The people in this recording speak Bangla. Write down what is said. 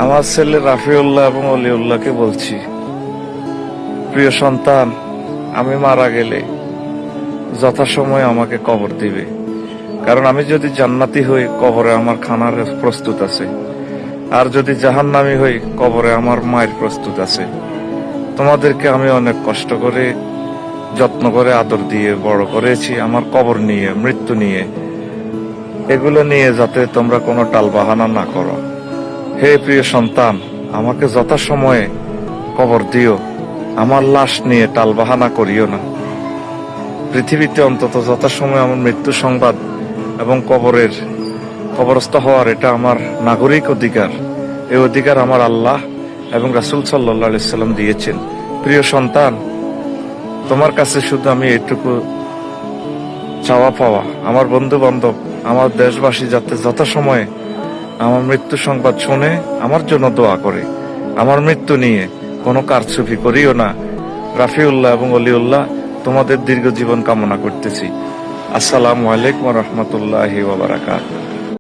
আমার ছেলে রাফিউল্লাহ এবং অলিউল্লাহকে বলছি, প্রিয় সন্তান, আমি মারা গেলে যথাসময়ে আমাকে কবর দিবে। কারণ আমি যদি জান্নাতি হই, কবরে আমার খানার প্রস্তুত আছে, আর যদি জাহান্নামী হই, কবরে আমার মায়ের প্রস্তুত আছে। তোমাদেরকে আমি অনেক কষ্ট করে, যত্ন করে, আদর দিয়ে বড় করেছি আমার কবর নিয়ে, মৃত্যু নিয়ে। এগুলো নিয়ে যাতে তোমরা কোনো টালবাহানা না করো। হে প্রিয় সন্তান, আমাকে যথাসময়ে কবর দিও, আমার লাশ নিয়ে টালবাহানা করিও না। পৃথিবীতে অন্তত যথাসময়ে আমার মৃত্যু সংবাদ এবং কবরস্থ হওয়ার এটা আমার নাগরিক অধিকার। এই অধিকার আমার আল্লাহ এবং রাসূল সাল্লাল্লাহু আলাইহি সাল্লাম দিয়েছেন। প্রিয় সন্তান, তোমার কাছে শুধু আমি এটুকু চাওয়া পাওয়া, আমার বন্ধু বান্ধব, আমার দেশবাসী যাতে যথাসময়ে আমার মৃত্যু সংবাদ শুনে আমার জন্য দোয়া করে। আমার মৃত্যু নিয়ে কোনো কারচুপি করিও না। রাফিউল্লাহ এবং অলিউল্লাহ, তোমাদের দীর্ঘ জীবন কামনা করতেছি। আসসালামু আলাইকুম ওয়া রাহমাতুল্লাহি ওয়া বারাকাতুহু।